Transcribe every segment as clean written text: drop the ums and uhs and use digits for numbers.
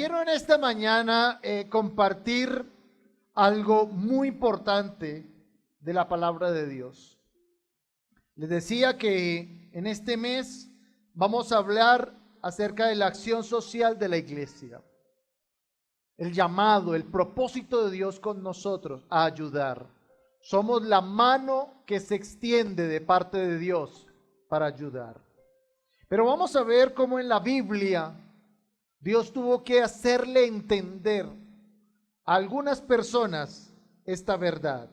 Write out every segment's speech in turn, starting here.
Quiero en esta mañana compartir algo muy importante de la palabra de Dios. Les decía que en este mes vamos a hablar acerca de la acción social de la iglesia. El llamado, el propósito de Dios con nosotros a ayudar. Somos la mano que se extiende de parte de Dios para ayudar. Pero vamos a ver cómo en la Biblia Dios tuvo que hacerle entender a algunas personas esta verdad.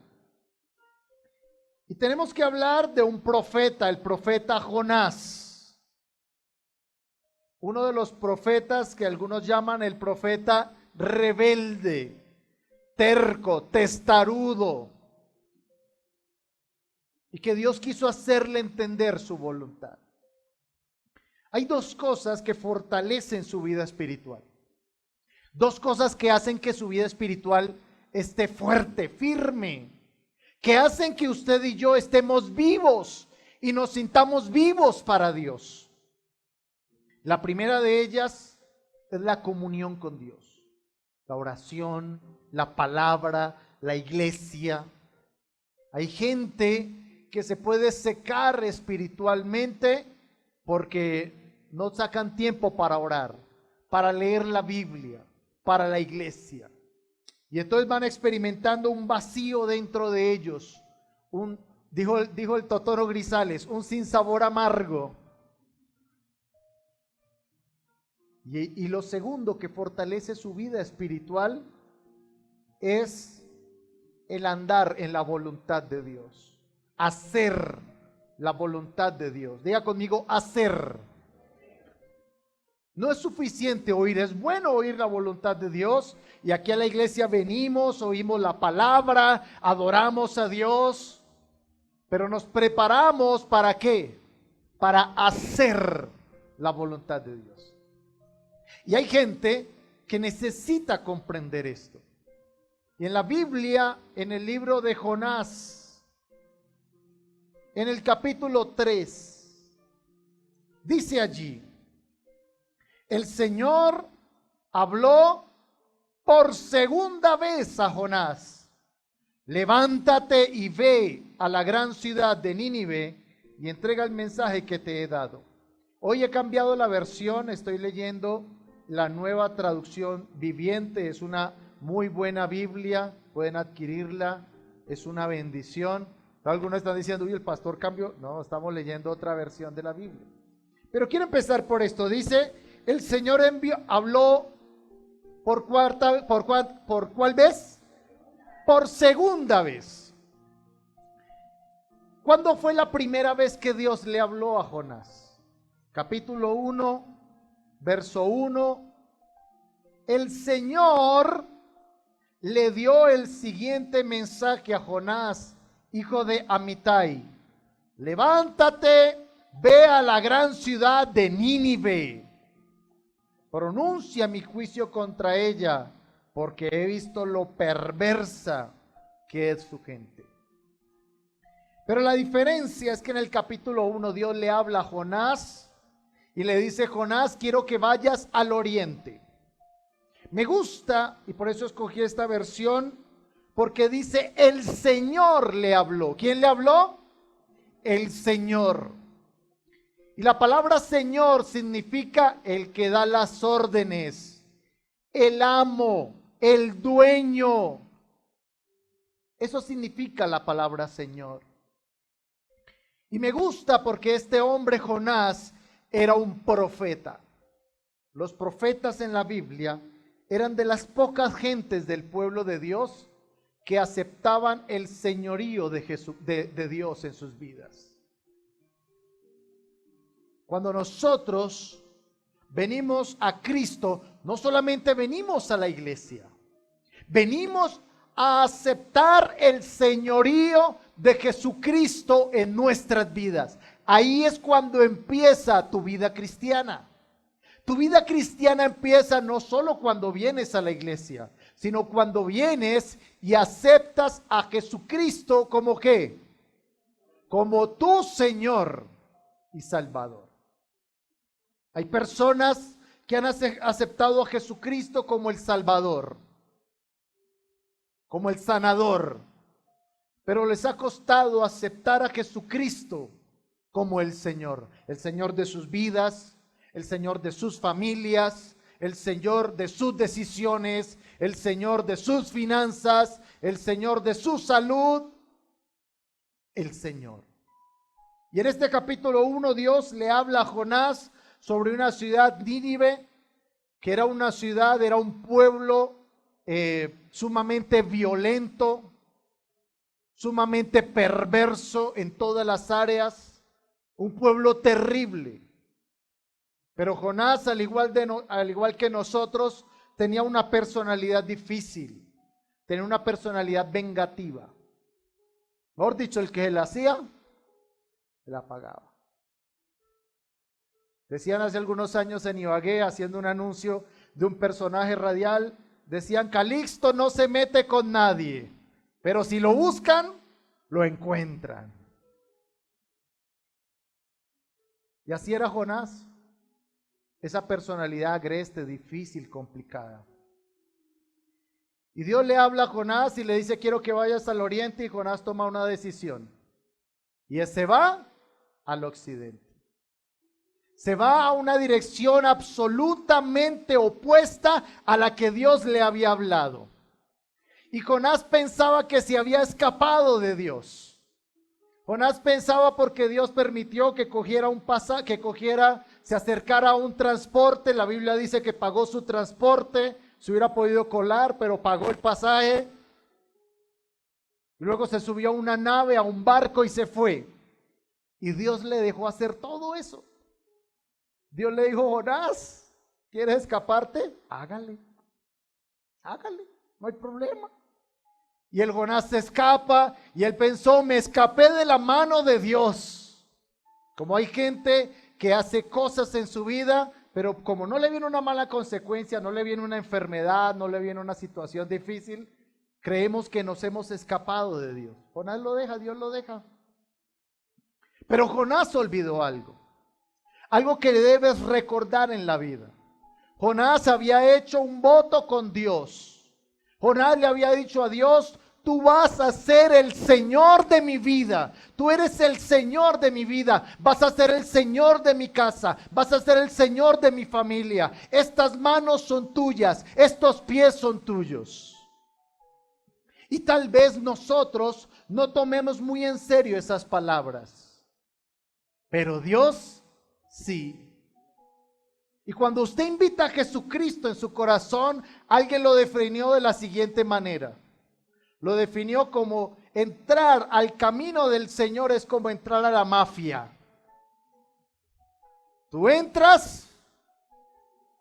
Y tenemos que hablar de un profeta, el profeta Jonás. Uno de los profetas que algunos llaman el profeta rebelde, terco, testarudo. Y que Dios quiso hacerle entender su voluntad. Hay dos cosas que fortalecen su vida espiritual. Dos cosas que hacen que su vida espiritual esté fuerte, firme. Que hacen que usted y yo estemos vivos y nos sintamos vivos para Dios. La primera de ellas es la comunión con Dios. La oración, la palabra, la iglesia. Hay gente que se puede secar espiritualmente porque no sacan tiempo para orar, para leer la Biblia, para la iglesia. Y entonces van experimentando un vacío dentro de ellos. Dijo el Totoro Grisales, un sinsabor amargo. Y lo segundo que fortalece su vida espiritual es el andar en la voluntad de Dios. Hacer la voluntad de Dios. Diga conmigo, hacer. No es suficiente oír, es bueno oír la voluntad de Dios. Y aquí a la iglesia venimos, oímos la palabra, adoramos a Dios. Pero nos preparamos ¿para qué? Para hacer la voluntad de Dios. Y hay gente que necesita comprender esto. Y en la Biblia, en el libro de Jonás, en el capítulo 3, dice allí: el Señor habló por segunda vez a Jonás. Levántate y ve a la gran ciudad de Nínive y entrega el mensaje que te he dado. Hoy he cambiado la versión, estoy leyendo la Nueva Traducción Viviente. Es una muy buena Biblia, pueden adquirirla, es una bendición. Algunos están diciendo, uy, el pastor cambió. No, estamos leyendo otra versión de la Biblia. Pero quiero empezar por esto. Dice: el Señor habló ¿por cuál vez? Por segunda vez. ¿Cuándo fue la primera vez que Dios le habló a Jonás? Capítulo 1, verso 1. El Señor le dio el siguiente mensaje a Jonás, hijo de Amitai: levántate, ve a la gran ciudad de Nínive. Pronuncia mi juicio contra ella, porque he visto lo perversa que es su gente. Pero la diferencia es que en el capítulo 1 Dios le habla a Jonás y le dice: Jonás, quiero que vayas al oriente. Me gusta, y por eso escogí esta versión, porque dice: el Señor le habló. ¿Quién le habló? El Señor. Y la palabra Señor significa el que da las órdenes, el amo, el dueño. Eso significa la palabra Señor. Y me gusta porque este hombre Jonás era un profeta. Los profetas en la Biblia eran de las pocas gentes del pueblo de Dios que aceptaban el señorío de Dios en sus vidas. Cuando nosotros venimos a Cristo, no solamente venimos a la iglesia, venimos a aceptar el señorío de Jesucristo en nuestras vidas. Ahí es cuando empieza tu vida cristiana. Tu vida cristiana empieza no solo cuando vienes a la iglesia, sino cuando vienes y aceptas a Jesucristo como ¿qué? Como tu Señor y Salvador. Hay personas que han aceptado a Jesucristo como el Salvador, como el sanador, pero les ha costado aceptar a Jesucristo como el Señor de sus vidas, el Señor de sus familias, el Señor de sus decisiones, el Señor de sus finanzas, el Señor de su salud, el Señor. Y en este capítulo 1 Dios le habla a Jonás sobre una ciudad, Nínive, que era una ciudad, era un pueblo sumamente violento, sumamente perverso en todas las áreas, un pueblo terrible. Pero Jonás, al igual que nosotros, tenía una personalidad difícil, tenía una personalidad vengativa. Mejor dicho, el que se la hacía, se la pagaba. Decían hace algunos años en Ibagué, haciendo un anuncio de un personaje radial, decían: Calixto no se mete con nadie, pero si lo buscan, lo encuentran. Y así era Jonás, esa personalidad agreste, difícil, complicada. Y Dios le habla a Jonás y le dice: quiero que vayas al oriente, y Jonás toma una decisión. Y se va al occidente. Se va a una dirección absolutamente opuesta a la que Dios le había hablado. Y Jonás pensaba que se había escapado de Dios. Jonás pensaba, porque Dios permitió que cogiera se acercara a un transporte. La Biblia dice que pagó su transporte, se hubiera podido colar, pero pagó el pasaje. Y luego se subió a una nave, a un barco, y se fue. Y Dios le dejó hacer todo eso. Dios le dijo: Jonás, ¿quieres escaparte? Hágale, no hay problema. Y el Jonás se escapa, y él pensó: me escapé de la mano de Dios. Como hay gente que hace cosas en su vida, pero como no le viene una mala consecuencia, no le viene una enfermedad, no le viene una situación difícil, creemos que nos hemos escapado de Dios. Jonás lo deja, Dios lo deja. Pero Jonás olvidó algo que debes recordar en la vida. Jonás había hecho un voto con Dios. Jonás le había dicho a Dios: tú vas a ser el Señor de mi vida. Tú eres el Señor de mi vida. Vas a ser el Señor de mi casa. Vas a ser el Señor de mi familia. Estas manos son tuyas. Estos pies son tuyos. Y tal vez nosotros no tomemos muy en serio esas palabras. Pero Dios sí. Y cuando usted invita a Jesucristo en su corazón, alguien lo definió de la siguiente manera. Lo definió como: entrar al camino del Señor es como entrar a la mafia. Tú entras,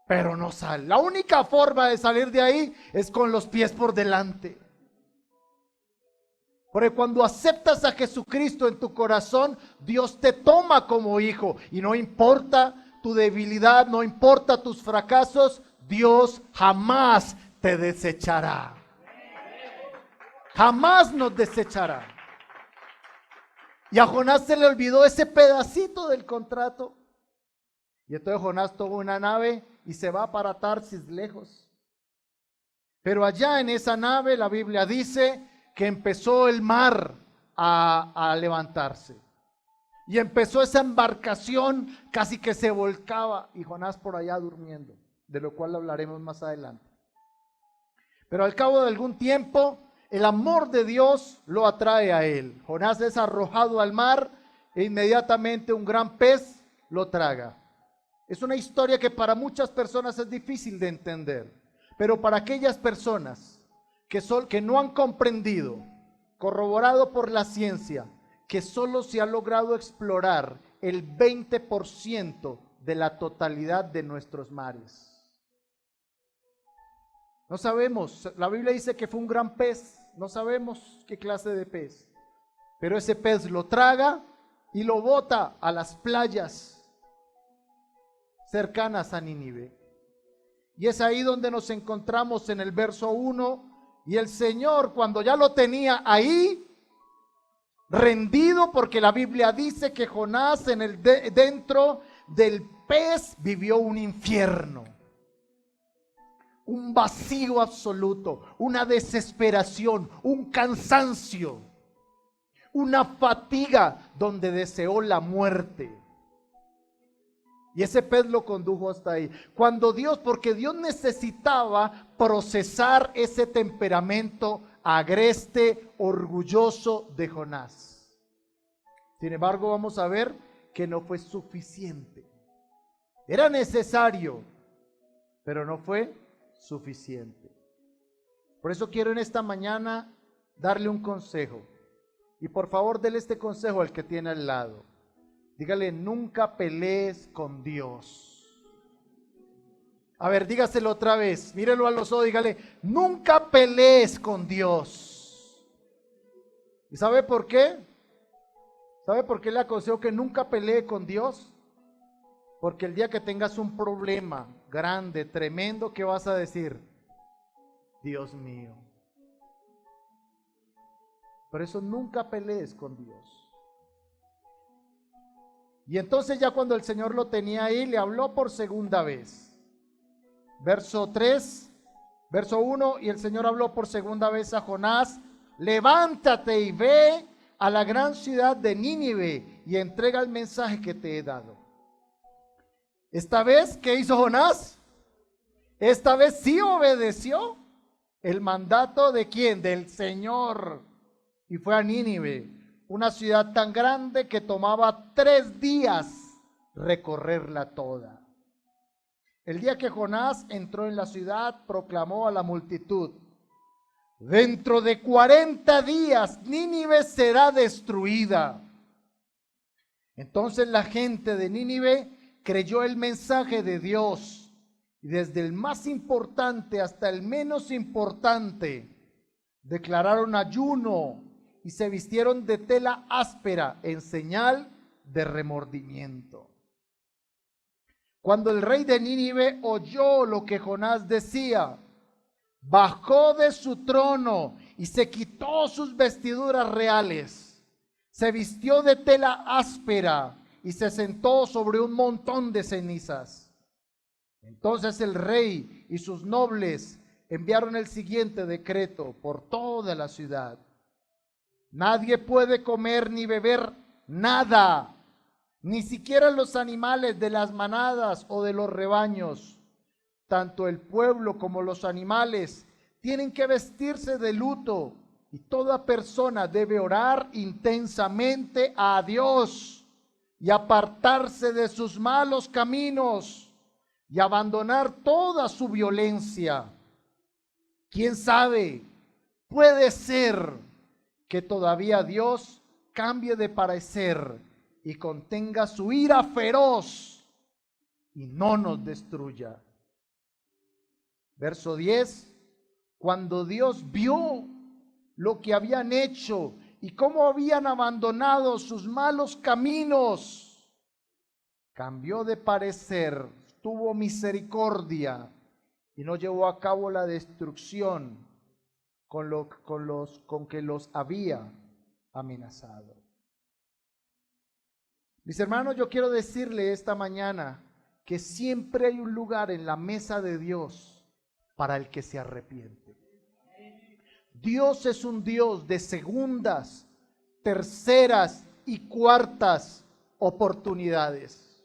pero no sales. La única forma de salir de ahí es con los pies por delante. Porque cuando aceptas a Jesucristo en tu corazón, Dios te toma como hijo. Y no importa tu debilidad, no importa tus fracasos, Dios jamás te desechará. Jamás nos desechará. Y a Jonás se le olvidó ese pedacito del contrato. Y entonces Jonás toma una nave y se va para Tarsis, lejos. Pero allá en esa nave, la Biblia dice que empezó el mar a levantarse. Y empezó esa embarcación, casi que se volcaba, y Jonás por allá durmiendo, de lo cual hablaremos más adelante. Pero al cabo de algún tiempo, el amor de Dios lo atrae a él. Jonás es arrojado al mar e inmediatamente un gran pez lo traga. Es una historia que para muchas personas es difícil de entender, pero para aquellas personas que no han comprendido, corroborado por la ciencia, que solo se ha logrado explorar el 20% de la totalidad de nuestros mares. No sabemos, la Biblia dice que fue un gran pez, no sabemos qué clase de pez, pero ese pez lo traga y lo bota a las playas cercanas a Nínive. Y es ahí donde nos encontramos en el verso 1, y el Señor, cuando ya lo tenía ahí, rendido, porque la Biblia dice que Jonás dentro del pez vivió un infierno, un vacío absoluto, una desesperación, un cansancio, una fatiga donde deseó la muerte. Y ese pez lo condujo hasta ahí. Porque Dios necesitaba procesar ese temperamento agreste, orgulloso de Jonás. Sin embargo, vamos a ver que no fue suficiente. Era necesario, pero no fue suficiente. Por eso quiero en esta mañana darle un consejo. Y por favor, dele este consejo al que tiene al lado. Dígale, nunca pelees con Dios. A ver, dígaselo otra vez. Mírelo a los ojos, dígale, nunca pelees con Dios. ¿Y sabe por qué? ¿Sabe por qué le aconsejo que nunca pelee con Dios? Porque el día que tengas un problema grande, tremendo, ¿qué vas a decir? Dios mío. Por eso nunca pelees con Dios. Y entonces ya cuando el Señor lo tenía ahí, le habló por segunda vez. Verso 3, verso 1, y el Señor habló por segunda vez a Jonás, levántate y ve a la gran ciudad de Nínive y entrega el mensaje que te he dado. Esta vez, ¿qué hizo Jonás? Esta vez sí obedeció el mandato de ¿quién? Del Señor. Y fue a Nínive, una ciudad tan grande que tomaba 3 días recorrerla toda. El día que Jonás entró en la ciudad, proclamó a la multitud, dentro de 40 días Nínive será destruida. Entonces la gente de Nínive creyó el mensaje de Dios, y desde el más importante hasta el menos importante declararon ayuno y se vistieron de tela áspera en señal de remordimiento. Cuando el rey de Nínive oyó lo que Jonás decía, bajó de su trono y se quitó sus vestiduras reales, se vistió de tela áspera y se sentó sobre un montón de cenizas. Entonces el rey y sus nobles enviaron el siguiente decreto por toda la ciudad. Nadie puede comer ni beber nada, ni siquiera los animales de las manadas o de los rebaños. Tanto el pueblo como los animales tienen que vestirse de luto y toda persona debe orar intensamente a Dios y apartarse de sus malos caminos y abandonar toda su violencia. ¿Quién sabe? Puede ser que todavía Dios cambie de parecer y contenga su ira feroz y no nos destruya. Verso 10, cuando Dios vio lo que habían hecho y cómo habían abandonado sus malos caminos, cambió de parecer, tuvo misericordia y no llevó a cabo la destrucción con que los había amenazado. Mis hermanos, yo quiero decirle esta mañana que siempre hay un lugar en la mesa de Dios para el que se arrepiente. Dios es un Dios de segundas, terceras y cuartas oportunidades.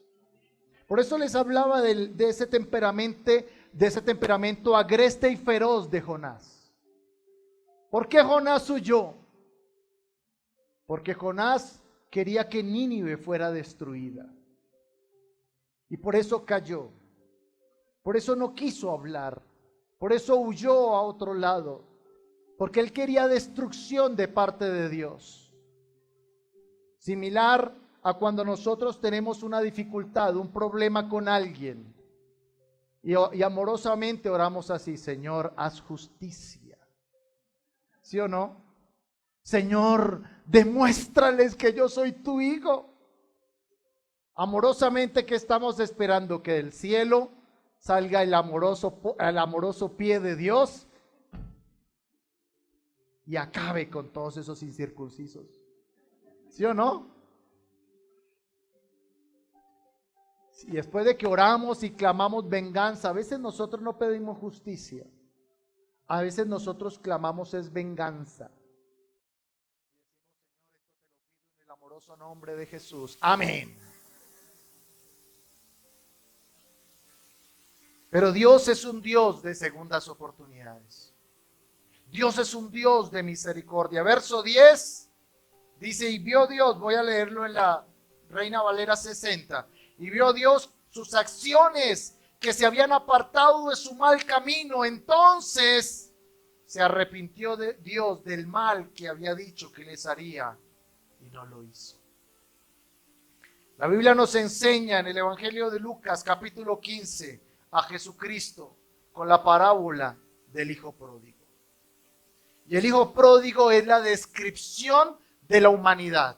Por eso les hablaba de ese temperamento agreste y feroz de Jonás. ¿Por qué Jonás huyó? Porque Jonás quería que Nínive fuera destruida. Y por eso cayó. Por eso no quiso hablar. Por eso huyó a otro lado. Porque él quería destrucción de parte de Dios. Similar a cuando nosotros tenemos una dificultad, un problema con alguien. Y amorosamente oramos así: Señor, haz justicia. ¿Sí o no? Señor, demuéstrales que yo soy tu hijo. Amorosamente, ¿qué estamos esperando? Que del cielo salga el amoroso pie de Dios y acabe con todos esos incircuncisos. ¿Sí o no? Y después de que oramos y clamamos venganza, a veces nosotros no pedimos justicia, a veces nosotros clamamos es venganza. En el amoroso nombre de Jesús. Amén. Pero Dios es un Dios de segundas oportunidades. Dios es un Dios de misericordia. Verso 10 dice, y vio Dios, voy a leerlo en la Reina Valera 60, y vio Dios sus acciones que se habían apartado de su mal camino. Entonces se arrepintió de Dios del mal que había dicho que les haría y no lo hizo. La Biblia nos enseña en el Evangelio de Lucas capítulo 15 a Jesucristo con la parábola del hijo pródigo. Y el hijo pródigo es la descripción de la humanidad.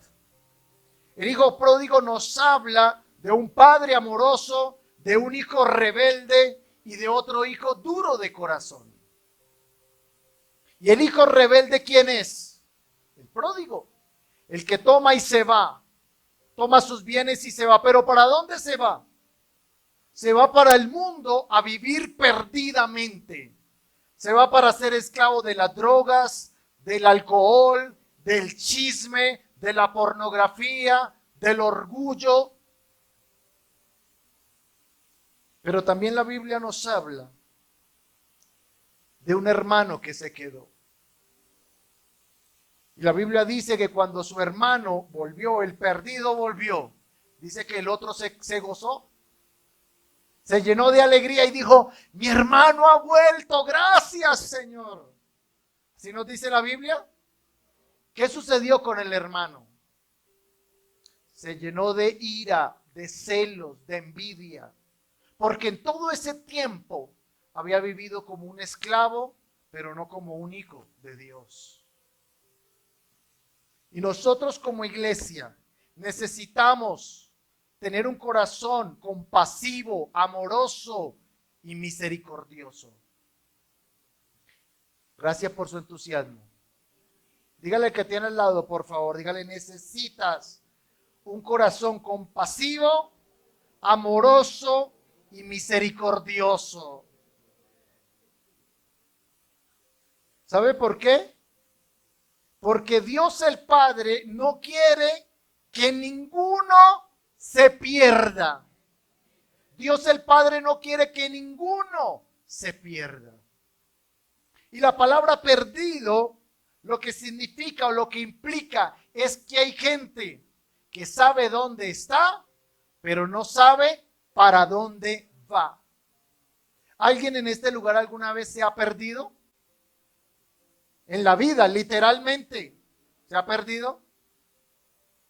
El hijo pródigo nos habla de un padre amoroso, de un hijo rebelde y de otro hijo duro de corazón. ¿Y el hijo rebelde quién es? El pródigo, el que toma y se va, toma sus bienes y se va. ¿Pero para dónde se va? Se va para el mundo a vivir perdidamente. Se va para ser esclavo de las drogas, del alcohol, del chisme, de la pornografía, del orgullo. Pero también la Biblia nos habla de un hermano que se quedó. Y la Biblia dice que cuando su hermano volvió, el perdido volvió, dice que el otro se gozó. Se llenó de alegría y dijo, mi hermano ha vuelto, gracias Señor. ¿Así nos dice la Biblia? ¿Qué sucedió con el hermano? Se llenó de ira, de celos, de envidia. Porque en todo ese tiempo había vivido como un esclavo, pero no como un hijo de Dios. Y nosotros como iglesia necesitamos tener un corazón compasivo, amoroso y misericordioso. Gracias por su entusiasmo. Dígale que tiene al lado, por favor. Dígale, necesitas un corazón compasivo, amoroso y misericordioso. ¿Sabe por qué? Porque Dios el Padre no quiere que ninguno se pierda. Dios el Padre no quiere que ninguno se pierda. Y la palabra perdido, lo que significa o lo que implica es que hay gente que sabe dónde está, pero no sabe para dónde va. ¿Alguien en este lugar alguna vez se ha perdido? En la vida, literalmente, ¿se ha perdido?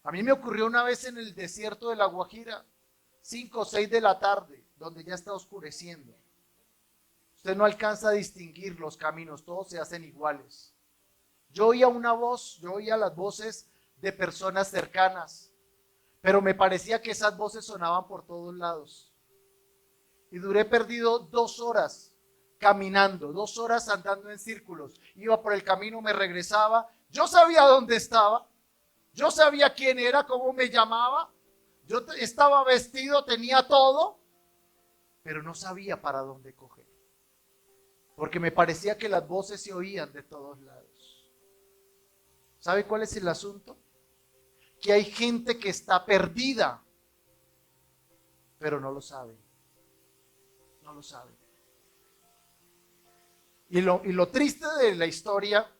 A mí me ocurrió una vez en el desierto de La Guajira, 5 o 6 de la tarde, donde ya está oscureciendo. Usted no alcanza a distinguir los caminos, todos se hacen iguales. Yo oía una voz, yo oía las voces de personas cercanas, pero me parecía que esas voces sonaban por todos lados. Y duré perdido 2 horas caminando, 2 horas andando en círculos. Iba por el camino, me regresaba. Yo sabía dónde estaba. Yo sabía quién era, cómo me llamaba. Yo estaba vestido, tenía todo, pero no sabía para dónde coger. Porque me parecía que las voces se oían de todos lados. ¿Sabe cuál es el asunto? Que hay gente que está perdida, pero no lo sabe. No lo sabe. Y lo triste de la historia,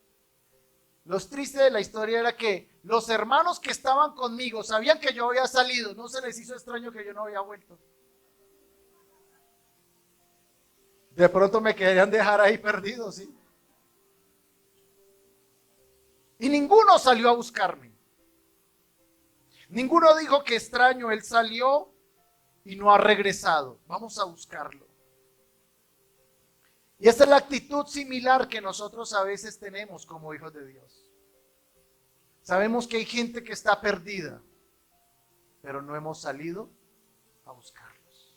era que los hermanos que estaban conmigo sabían que yo había salido, no se les hizo extraño que yo no había vuelto. De pronto me querían dejar ahí perdido, ¿sí? Y ninguno salió a buscarme. Ninguno dijo que extraño, él salió y no ha regresado. Vamos a buscarlo. Y esa es la actitud similar que nosotros a veces tenemos como hijos de Dios. Sabemos que hay gente que está perdida, pero no hemos salido a buscarlos.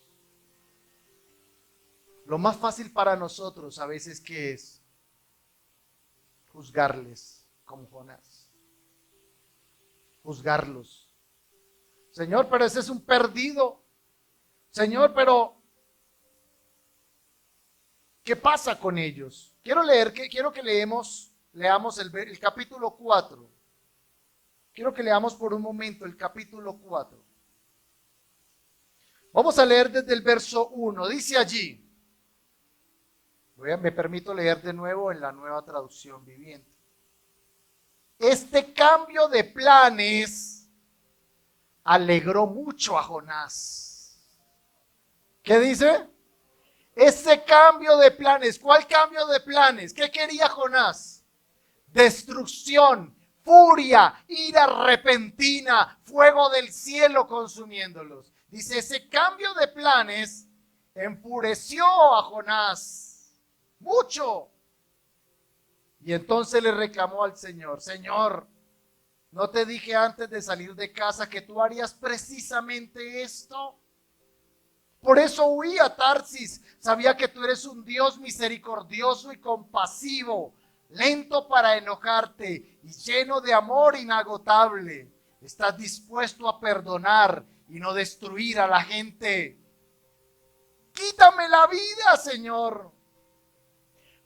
Lo más fácil para nosotros a veces que es juzgarles como Jonás. Juzgarlos. Señor, pero ese es un perdido. Señor, pero ¿qué pasa con ellos? Quiero que leamos el capítulo 4. Quiero que leamos por un momento el capítulo 4. Vamos a leer desde el verso 1. Dice allí, me permito leer de nuevo en la Nueva Traducción Viviente. Este cambio de planes alegró mucho a Jonás. ¿Qué dice? Ese cambio de planes. ¿Cuál cambio de planes? ¿Qué quería Jonás? Destrucción, furia, ira repentina, fuego del cielo consumiéndolos. Dice, ese cambio de planes enfureció a Jonás mucho. Y entonces le reclamó al Señor, Señor, ¿no te dije antes de salir de casa que tú harías precisamente esto? Por eso huí a Tarsis. Sabía que tú eres un Dios misericordioso y compasivo, lento para enojarte y lleno de amor inagotable. Estás dispuesto a perdonar y no destruir a la gente. Quítame la vida, Señor.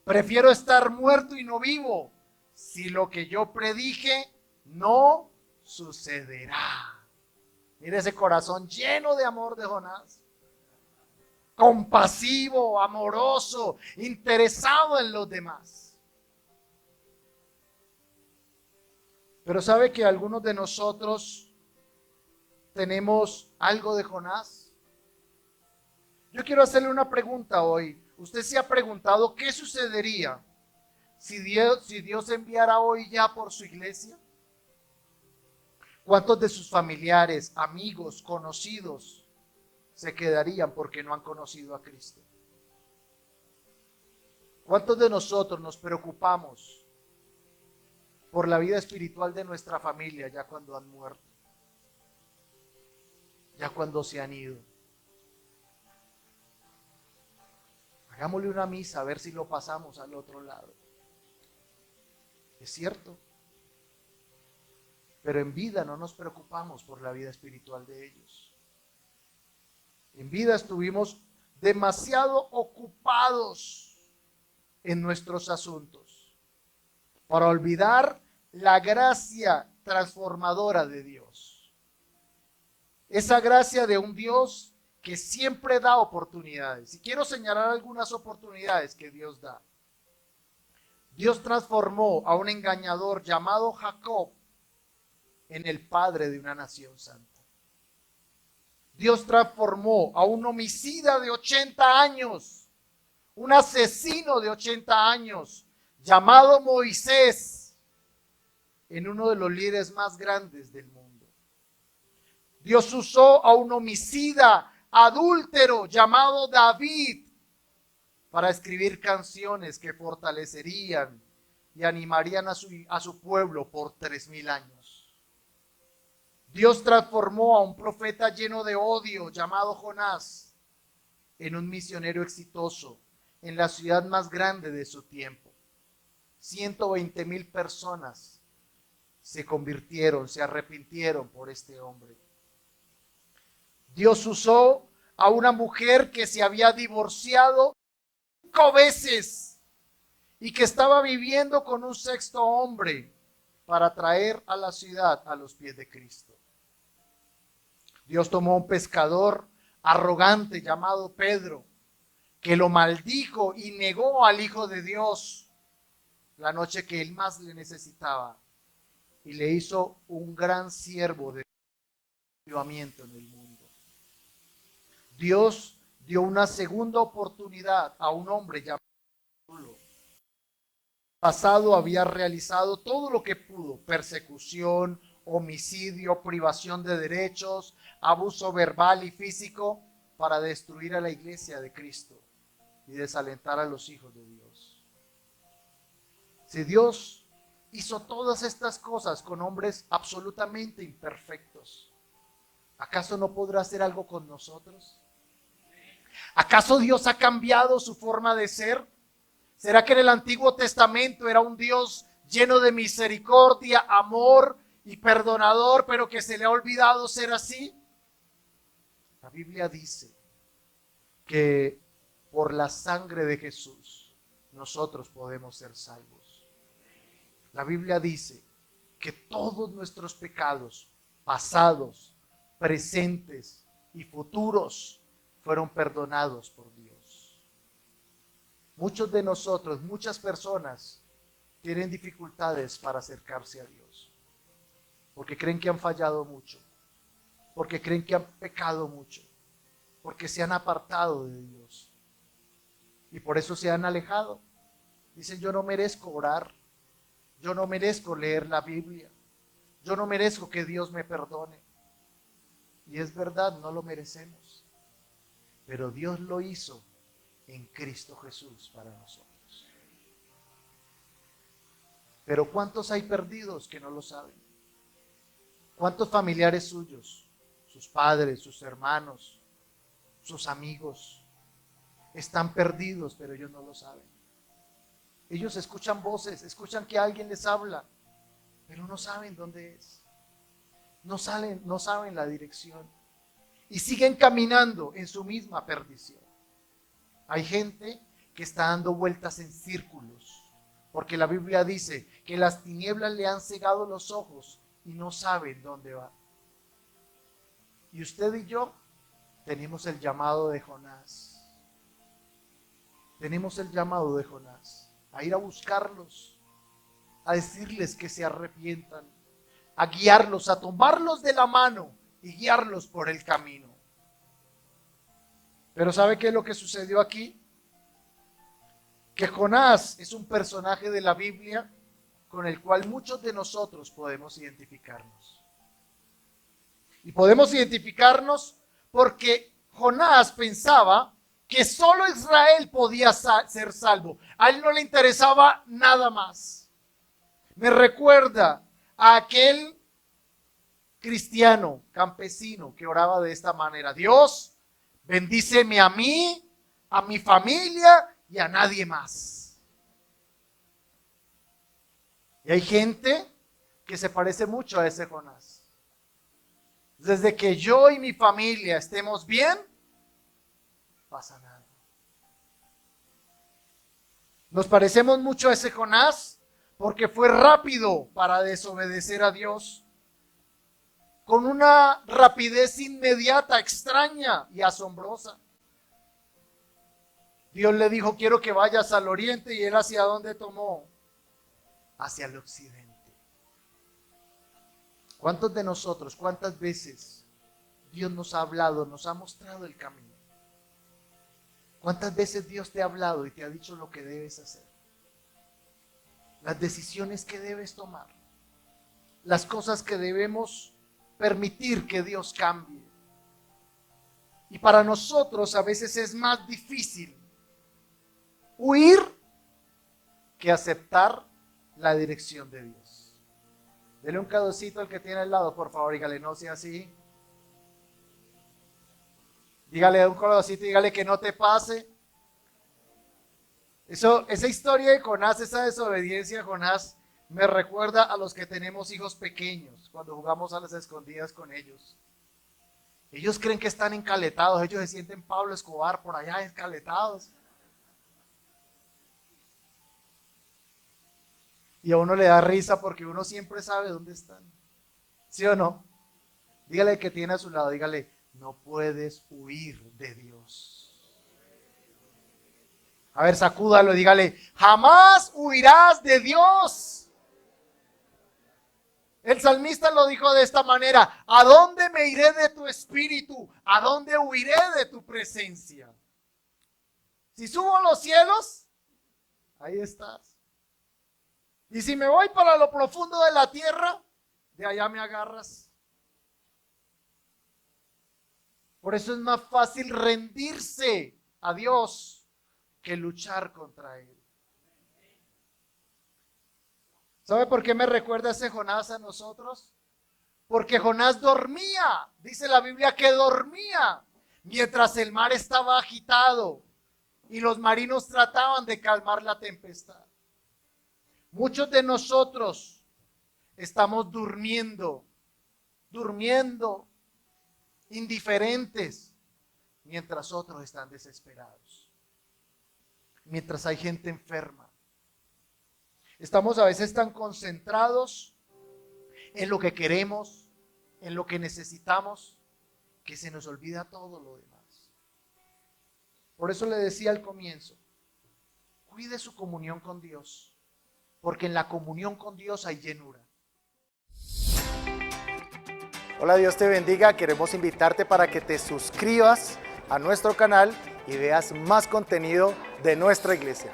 Prefiero estar muerto y no vivo si lo que yo predije no sucederá. Mira ese corazón lleno de amor de Jonás. Compasivo, amoroso, interesado en los demás. Pero ¿sabe que algunos de nosotros tenemos algo de Jonás? Yo quiero hacerle una pregunta hoy. ¿Usted se ha preguntado qué sucedería si Dios enviara hoy ya por su iglesia? ¿Cuántos de sus familiares, amigos, conocidos se quedarían porque no han conocido a Cristo? ¿Cuántos de nosotros nos preocupamos por la vida espiritual de nuestra familia ya cuando han muerto? Ya cuando se han ido. Hagámosle una misa a ver si lo pasamos al otro lado. Es cierto. Pero en vida no nos preocupamos por la vida espiritual de ellos. En vida estuvimos demasiado ocupados en nuestros asuntos para olvidar la gracia transformadora de Dios. Esa gracia de un Dios que siempre da oportunidades. Y quiero señalar algunas oportunidades que Dios da. Dios transformó a un engañador llamado Jacob en el padre de una nación santa. Dios transformó a un homicida de 80 años, un asesino de 80 años, llamado Moisés, en uno de los líderes más grandes del mundo. Dios usó a un homicida adúltero llamado David para escribir canciones que fortalecerían y animarían a su pueblo por 3000 años. Dios transformó a un profeta lleno de odio llamado Jonás en un misionero exitoso en la ciudad más grande de su tiempo. 120,000 personas se convirtieron, se arrepintieron por este hombre. Dios usó a una mujer que se había divorciado 5 veces y que estaba viviendo con un sexto hombre para traer a la ciudad a los pies de Cristo. Dios tomó a un pescador arrogante llamado Pedro, que lo maldijo y negó al Hijo de Dios la noche que él más le necesitaba, y le hizo un gran siervo de avivamiento en el mundo. Dios dio una segunda oportunidad a un hombre llamado Saulo. Pasado había realizado todo lo que pudo: persecución, homicidio, privación de derechos, abuso verbal y físico, para destruir a la iglesia de Cristo y desalentar a los hijos de Dios. Si Dios hizo todas estas cosas con hombres absolutamente imperfectos, ¿acaso no podrá hacer algo con nosotros? ¿Acaso Dios ha cambiado su forma de ser? ¿Será que en el Antiguo Testamento era un Dios lleno de misericordia, amor y perdonador, pero que se le ha olvidado ser así? La Biblia dice que por la sangre de Jesús nosotros podemos ser salvos. La Biblia dice que todos nuestros pecados, pasados, presentes y futuros, fueron perdonados por Dios. Muchos de nosotros, muchas personas, tienen dificultades para acercarse a Dios, porque creen que han fallado mucho, porque creen que han pecado mucho, porque se han apartado de Dios y por eso se han alejado. Dicen, yo no merezco orar, yo no merezco leer la Biblia, yo no merezco que Dios me perdone. Y es verdad, no lo merecemos, pero Dios lo hizo en Cristo Jesús para nosotros. Pero ¿cuántos hay perdidos que no lo saben? ¿Cuántos familiares suyos, sus padres, sus hermanos, sus amigos, están perdidos, pero ellos no lo saben? Ellos escuchan voces, escuchan que alguien les habla, pero no saben dónde es. No saben la dirección. Y siguen caminando en su misma perdición. Hay gente que está dando vueltas en círculos, porque la Biblia dice que las tinieblas le han cegado los ojos y no saben dónde va. Y usted y yo tenemos el llamado de Jonás. Tenemos el llamado de Jonás a ir a buscarlos, a decirles que se arrepientan, a guiarlos, a tomarlos de la mano y guiarlos por el camino. Pero ¿sabe qué es lo que sucedió aquí? Que Jonás es un personaje de la Biblia con el cual muchos de nosotros podemos identificarnos. Y podemos identificarnos porque Jonás pensaba que solo Israel podía ser salvo. A él no le interesaba nada más. Me recuerda a aquel cristiano campesino que oraba de esta manera: Dios, bendíceme a mí, a mi familia y a nadie más. Y hay gente que se parece mucho a ese Jonás. Desde que yo y mi familia estemos bien, pasa nada. Nos parecemos mucho a ese Jonás porque fue rápido para desobedecer a Dios, con una rapidez inmediata, extraña y asombrosa. Dios le dijo, quiero que vayas al oriente, y él ¿hacia dónde tomó? Hacia el occidente. ¿Cuántos de nosotros, cuántas veces Dios nos ha hablado, nos ha mostrado el camino? ¿Cuántas veces Dios te ha hablado y te ha dicho lo que debes hacer? Las decisiones que debes tomar, las cosas que debemos permitir que Dios cambie. Y para nosotros a veces es más difícil huir que aceptar la dirección de Dios. Dele un cadocito al que tiene al lado, por favor, dígale, no sea así. Dígale un cadocito, dígale que no te pase. Esa historia de Jonás, esa desobediencia de Jonás, me recuerda a los que tenemos hijos pequeños, cuando jugamos a las escondidas con ellos. Ellos creen que están encaletados, ellos se sienten Pablo Escobar por allá encaletados. Y a uno le da risa porque uno siempre sabe dónde están. ¿Sí o no? Dígale que tiene a su lado, dígale, no puedes huir de Dios. A ver, sacúdalo, dígale, jamás huirás de Dios. El salmista lo dijo de esta manera: ¿a dónde me iré de tu espíritu? ¿A dónde huiré de tu presencia? Si subo a los cielos, ahí estás. Y si me voy para lo profundo de la tierra, de allá me agarras. Por eso es más fácil rendirse a Dios que luchar contra Él. ¿Sabe por qué me recuerda ese Jonás a nosotros? Porque Jonás dormía. Dice la Biblia que dormía mientras el mar estaba agitado y los marinos trataban de calmar la tempestad. Muchos de nosotros estamos durmiendo, indiferentes. mientras otros están desesperados, mientras hay gente enferma. Estamos a veces tan concentrados en lo que queremos, en lo que necesitamos, que se nos olvida todo lo demás. Por eso le decía al comienzo, cuide su comunión con Dios, porque en la comunión con Dios hay llenura. Hola, Dios te bendiga. Queremos invitarte para que te suscribas a nuestro canal y veas más contenido de nuestra iglesia.